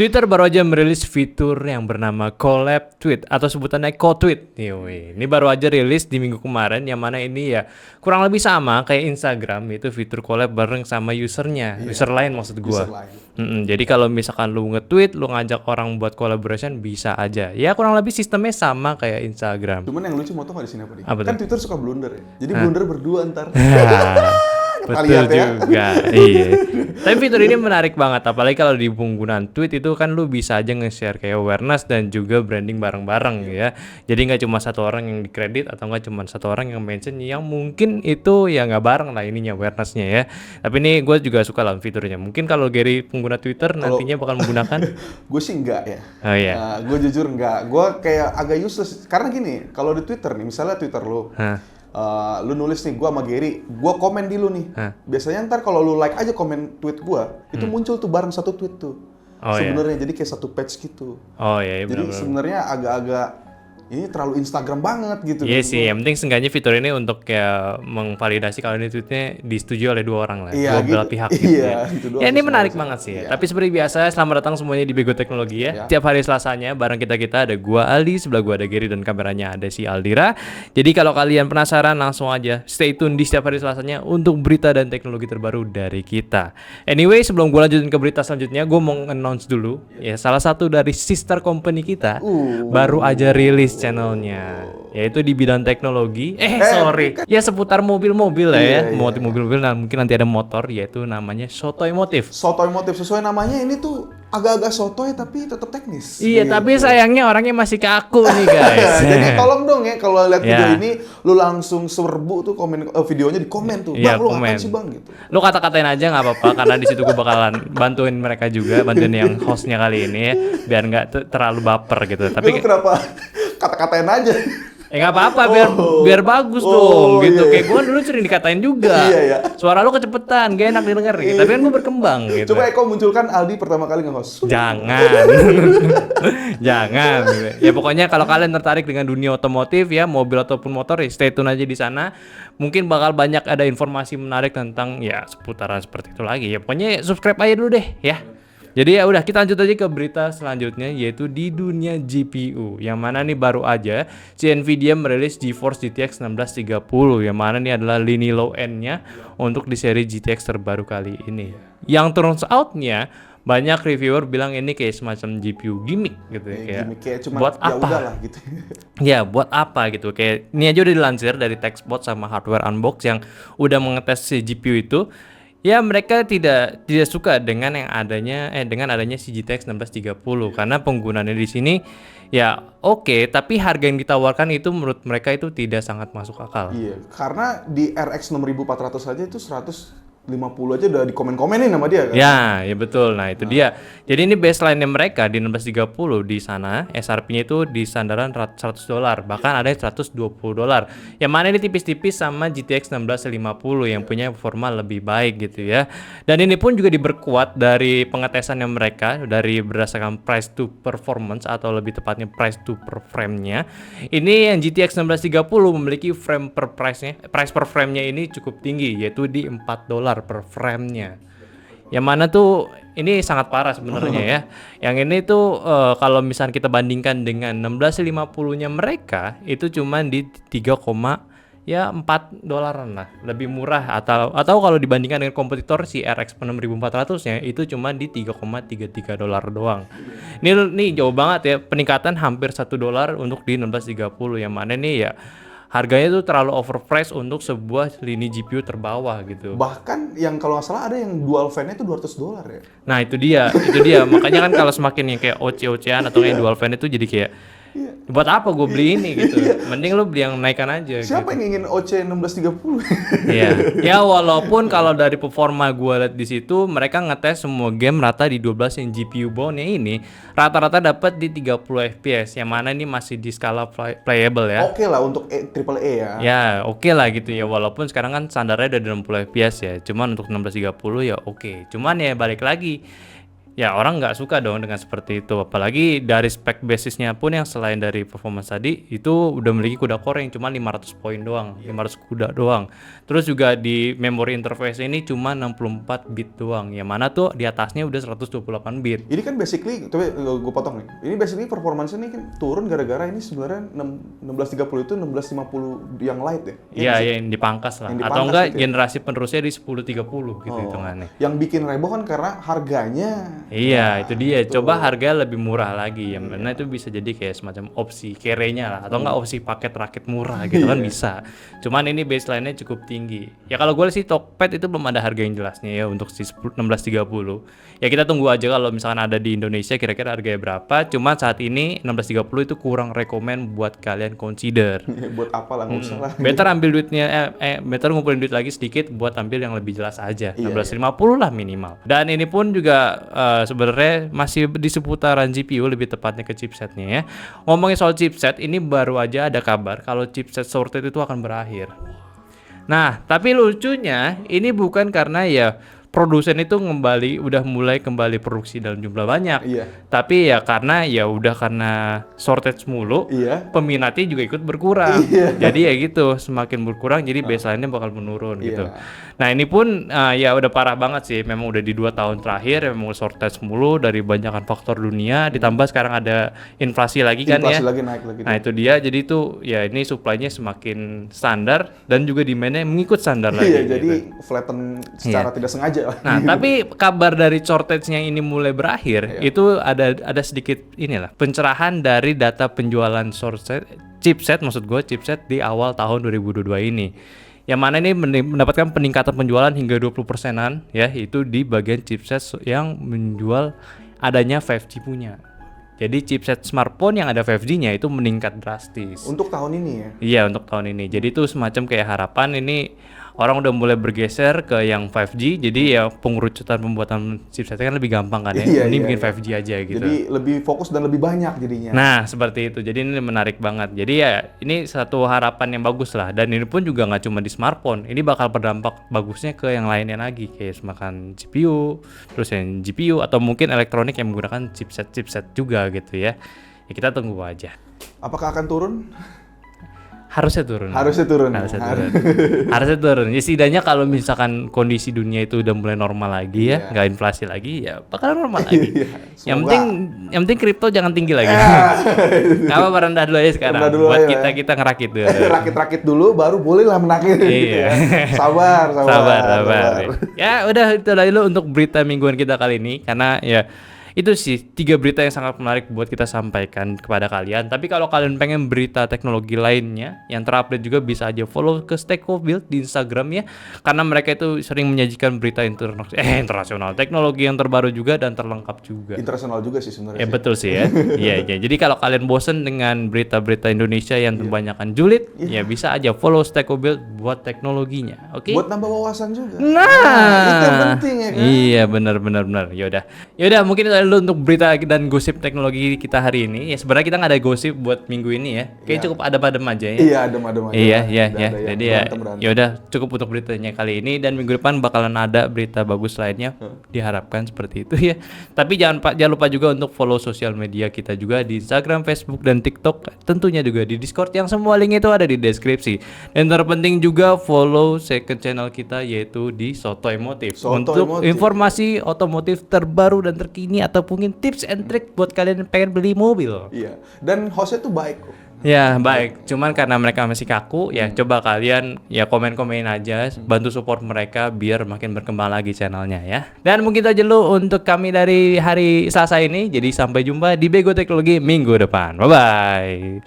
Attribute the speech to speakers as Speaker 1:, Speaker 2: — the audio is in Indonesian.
Speaker 1: Twitter baru aja merilis fitur yang bernama Collab Tweet atau sebutannya Co-Tweet. Ini baru aja rilis di minggu kemarin, yang mana ini ya kurang lebih sama kayak Instagram, itu fitur collab bareng sama usernya, user lain maksud gua. Jadi kalau misalkan lu nge-tweet, lu ngajak orang buat collaboration bisa aja. Ya kurang lebih sistemnya sama kayak Instagram.
Speaker 2: Cuman yang lucu mau tau gak di sini apa nih?
Speaker 1: Apa
Speaker 2: Kan
Speaker 1: tuh?
Speaker 2: Twitter suka blunder ya. Jadi blunder berdua ntar.
Speaker 1: Betul
Speaker 2: lihat ya.
Speaker 1: juga, iya. Tapi fitur ini menarik banget, apalagi kalau di penggunaan tweet itu kan lu bisa aja nge-share kayak awareness dan juga branding bareng-bareng ya. Jadi nggak cuma satu orang yang dikredit atau nggak cuma satu orang yang mention, yang mungkin itu ya nggak bareng lah ininya awarenessnya ya. Tapi ini gue juga suka lah fiturnya. Mungkin kalau Gary pengguna Twitter nantinya bakal menggunakan.
Speaker 2: Gue sih enggak ya.
Speaker 1: Oh iya.
Speaker 2: Gue jujur enggak. Gue kayak agak useless. Karena gini, kalau di Twitter nih, misalnya Twitter lu. Lu nulis nih, gue sama Gary, gue komen di lu nih. Biasanya ntar kalau lu like aja komen tweet gue, itu muncul tuh bareng satu tweet tuh. Sebenarnya jadi kayak satu page gitu.
Speaker 1: Oh iya,
Speaker 2: jadi sebenarnya agak-agak ini terlalu Instagram banget gitu.
Speaker 1: Iya sih, yang penting seenggaknya fitur ini untuk kayak mengvalidasi kalau ini tweetnya disetujui oleh dua orang lah, dua belah pihak gitu ya.
Speaker 2: Gitu
Speaker 1: Ya ini menarik banget sih ya. Tapi seperti biasa, selamat datang semuanya di Bego Teknologi ya. Tiap hari Selasanya bareng kita ada gua Aldi, sebelah gua ada Gary dan kameranya ada si Aldira. Jadi kalau kalian penasaran langsung aja stay tune di setiap hari Selasanya untuk berita dan teknologi terbaru dari kita. Anyway, sebelum gua lanjutin ke berita selanjutnya, gua mau announce dulu ya, salah satu dari sister company kita baru aja rilis channelnya, yaitu di bidang teknologi. Ya seputar mobil-mobil lah ya. Mobil-mobil, nah mungkin nanti ada motor, yaitu namanya Sotoy Motif.
Speaker 2: Sotoy Motif, sesuai namanya ini tuh agak-agak sotoy tapi tetap teknis.
Speaker 1: Iya, tapi sayangnya orangnya masih kaku nih guys.
Speaker 2: Jadi tolong dong ya kalau lihat video ini, lu langsung serbu tuh komen videonya, di komen tuh. Bang, lu ngapain sih bang gitu.
Speaker 1: Lu kata-katain aja nggak apa-apa, karena di situ gue bakalan bantuin mereka juga, bantuin yang hostnya kali ini ya, biar nggak terlalu baper gitu. Tapi
Speaker 2: lu kenapa kata-katain aja?
Speaker 1: Nggak apa-apa, biar bagus dong gitu. Kayak gue dulu sering dikatain juga. Suara lu kecepetan, gak enak didengar gitu. Tapi kan gue berkembang gitu.
Speaker 2: Coba Eko munculkan Aldi pertama kali nge-host.
Speaker 1: Jangan. Jangan. Ya pokoknya kalau kalian tertarik dengan dunia otomotif ya, mobil ataupun motor, ya stay tune aja di sana. Mungkin bakal banyak ada informasi menarik tentang ya seputaran seperti itu lagi. Ya pokoknya subscribe aja dulu deh ya. Jadi ya udah, kita lanjut aja ke berita selanjutnya, yaitu di dunia GPU, yang mana nih baru aja si Nvidia merilis GeForce GTX 1630, yang mana nih adalah lini low end-nya untuk di seri GTX terbaru kali ini. Yang turns out-nya banyak reviewer bilang ini kayak semacam GPU gimmick gitu ya,
Speaker 2: kayak cuma
Speaker 1: buat apa?
Speaker 2: Udahlah, gitu.
Speaker 1: Ya buat apa gitu, kayak ini aja udah dilansir dari Techspot sama Hardware Unbox yang udah mengetes si GPU itu. Ya mereka tidak suka dengan yang adanya si GTX 1630 karena penggunaannya di sini ya oke, tapi harga yang ditawarkan itu menurut mereka itu tidak sangat masuk akal.
Speaker 2: Iya, karena di RX 6400 saja itu 150 aja udah dikomen-komenin sama dia kan.
Speaker 1: Ya betul. Nah, itu dia. Jadi ini baseline-nya mereka di 1630 di sana SRP-nya itu di sandaran $100, bahkan ada $120. Yang mana ini tipis-tipis sama GTX 1650 yang punya performa lebih baik gitu ya. Dan ini pun juga diperkuat dari pengetesannya mereka dari berdasarkan price to performance atau lebih tepatnya price to per frame-nya. Ini yang GTX 1630 memiliki price per frame-nya ini cukup tinggi, yaitu di $4 per frame-nya. Yang mana tuh ini sangat parah sebenarnya ya. Yang ini tuh kalau misalnya kita bandingkan dengan 1650-nya mereka, itu cuman di 3,4 $an lah, lebih murah. Atau kalau dibandingkan dengan kompetitor si RX 6400-nya itu cuma di $3,33 doang. Ini jauh banget ya, peningkatan hampir $1 untuk di 1630, yang mana nih ya harganya tuh terlalu overpriced untuk sebuah lini GPU terbawah gitu.
Speaker 2: Bahkan yang kalau nggak salah ada yang dual fan-nya itu $200 ya.
Speaker 1: Nah itu dia. Makanya kan kalau semakin yang kayak OC-OC-an atau yang dual fan itu jadi kayak buat apa gue beli ini gitu. Mending lu beli yang naikkan aja.
Speaker 2: Siapa
Speaker 1: gitu.
Speaker 2: yang ingin OC 1630?
Speaker 1: Iya. Ya walaupun kalau dari performa gue lihat di situ mereka ngetes semua game rata di 12 yang GPU bone-nya ini rata-rata dapat di 30 FPS, yang mana ini masih di skala playable ya.
Speaker 2: Oke lah untuk AAA ya.
Speaker 1: Ya oke lah gitu ya, walaupun sekarang kan standarnya udah 60 FPS ya. Cuman untuk 1630 ya oke. Cuman ya balik lagi, ya orang nggak suka dong dengan seperti itu. Apalagi dari spek basisnya pun yang selain dari performance tadi itu udah memiliki kuda core yang cuma 500 poin doang, 500 kuda doang. Terus juga di memory interface ini cuma 64 bit doang, yang mana tuh di atasnya udah 128 bit.
Speaker 2: Ini kan basically, coba gue potong nih. Ini basically performance ini kan turun gara-gara ini sebenarnya 1630 itu 1650 yang light ya?
Speaker 1: Iya, yang dipangkas lah.
Speaker 2: Yang
Speaker 1: Atau
Speaker 2: dipangkas
Speaker 1: enggak
Speaker 2: gitu ya?
Speaker 1: generasi penerusnya di 1030 gitu hitungannya.
Speaker 2: Yang bikin heboh kan karena harganya.
Speaker 1: Iya, itu dia. Coba harga lebih murah lagi, yang mana itu bisa jadi kayak semacam opsi carry-nya lah, atau enggak opsi paket rakit murah gitu kan bisa. Cuman ini baseline-nya cukup tinggi. Ya kalau gue sih Tokped itu belum ada harga yang jelasnya ya untuk si 1630. Ya kita tunggu aja kalau misalkan ada di Indonesia kira-kira harganya berapa. Cuma saat ini 1630 itu kurang rekomen buat kalian consider.
Speaker 2: Buat apa lah, nggak usah lah.
Speaker 1: Better ambil duitnya, better ngumpulin duit lagi sedikit buat ambil yang lebih jelas aja. 1650 lah minimal. Dan ini pun juga sebenarnya masih di seputaran GPU, lebih tepatnya ke chipsetnya ya. Ngomongin soal chipset, ini baru aja ada kabar kalau chipset shortage itu akan berakhir. Nah, tapi lucunya ini bukan karena ya produsen itu udah mulai kembali produksi dalam jumlah banyak.
Speaker 2: Iya.
Speaker 1: Tapi ya karena shortage mulu, peminatnya juga ikut berkurang. Jadi ya gitu, semakin berkurang jadi baseline-nya bakal menurun gitu. Nah, ini pun ya udah parah banget sih. Memang udah di 2 tahun terakhir memang shortage mulu dari banyakan faktor dunia, ditambah sekarang ada inflasi lagi kan ya.
Speaker 2: Inflasi lagi naik lagi.
Speaker 1: Nah, itu dia. Jadi itu ya ini supply-nya semakin standar dan juga demand-nya mengikut standar lagi.
Speaker 2: Iya, jadi flatten secara tidak sengaja.
Speaker 1: Nah, tapi kabar dari shortage-nya ini mulai berakhir, itu ada sedikit inilah pencerahan dari data penjualan chipset di awal tahun 2022 ini. Yang mana ini mendapatkan peningkatan penjualan hingga 20%-an ya, itu di bagian chipset yang menjual adanya 5G punya. Jadi chipset smartphone yang ada 5G-nya itu meningkat drastis.
Speaker 2: Untuk tahun ini ya?
Speaker 1: Iya, untuk tahun ini. Jadi itu semacam kayak harapan ini orang udah mulai bergeser ke yang 5G, jadi ya pengerucutan pembuatan chipsetnya kan lebih gampang kan ya. Ini bikin 5G aja gitu.
Speaker 2: Jadi lebih fokus dan lebih banyak jadinya.
Speaker 1: Nah, seperti itu. Jadi ini menarik banget. Jadi ya ini satu harapan yang bagus lah. Dan ini pun juga nggak cuma di smartphone. Ini bakal berdampak bagusnya ke yang lainnya lagi, kayak semakan CPU, terus yang GPU atau mungkin elektronik yang menggunakan chipset juga gitu ya. Ya kita tunggu aja.
Speaker 2: Apakah akan turun?
Speaker 1: Harusnya turun.
Speaker 2: Harusnya turun.
Speaker 1: Ya setidaknya kalau misalkan kondisi dunia itu udah mulai normal lagi ya, nggak inflasi lagi, ya bakal normal lagi. yang penting kripto jangan tinggi lagi. Nggak apa-apa, rendah dulu aja sekarang. Buat kita ngerakit dulu.
Speaker 2: Rakit-rakit dulu, baru bolehlah menakit.
Speaker 1: Iya.
Speaker 2: Sabar.
Speaker 1: Ya udah itu dulu untuk berita mingguan kita kali ini, karena ya itu sih 3 berita yang sangat menarik buat kita sampaikan kepada kalian. Tapi kalau kalian pengen berita teknologi lainnya yang terupdate juga, bisa aja follow ke StekoBuild di Instagram ya, karena mereka itu sering menyajikan berita internasional, teknologi yang terbaru juga dan terlengkap juga.
Speaker 2: Internasional juga sih sebenarnya.
Speaker 1: Ya betul sih ya. Iya. Jadi kalau kalian bosen dengan berita-berita Indonesia yang kebanyakan julid, ya bisa aja follow StekoBuild buat teknologinya. Oke?
Speaker 2: Buat nambah wawasan juga.
Speaker 1: Nah,
Speaker 2: itu yang penting ya kan.
Speaker 1: Iya, benar. Yaudah mungkin itu dulu untuk berita dan gosip teknologi kita hari ini. Ya sebenarnya kita nggak ada gosip buat minggu ini ya. Kayak cukup adem-adem aja ya.
Speaker 2: Iya, adem-adem aja.
Speaker 1: Iya. Jadi ya udah cukup untuk beritanya kali ini, dan minggu depan bakalan ada berita bagus lainnya. Diharapkan seperti itu ya. Tapi jangan lupa juga untuk follow sosial media kita juga di Instagram, Facebook, dan TikTok. Tentunya juga di Discord yang semua link itu ada di deskripsi. Dan terpenting juga follow second channel kita yaitu di Soto Emotif. Untuk informasi otomotif terbaru dan terkini atau mungkin tips and trick buat kalian yang pengen beli mobil.
Speaker 2: Iya. Dan hostnya tuh baik kok.
Speaker 1: Ya baik, cuman karena mereka masih kaku, ya coba kalian ya komen-komen aja, bantu support mereka biar makin berkembang lagi channelnya ya. Dan mungkin itu aja dulu untuk kami dari hari Selasa ini. Jadi sampai jumpa di Bego Teknologi minggu depan. Bye bye.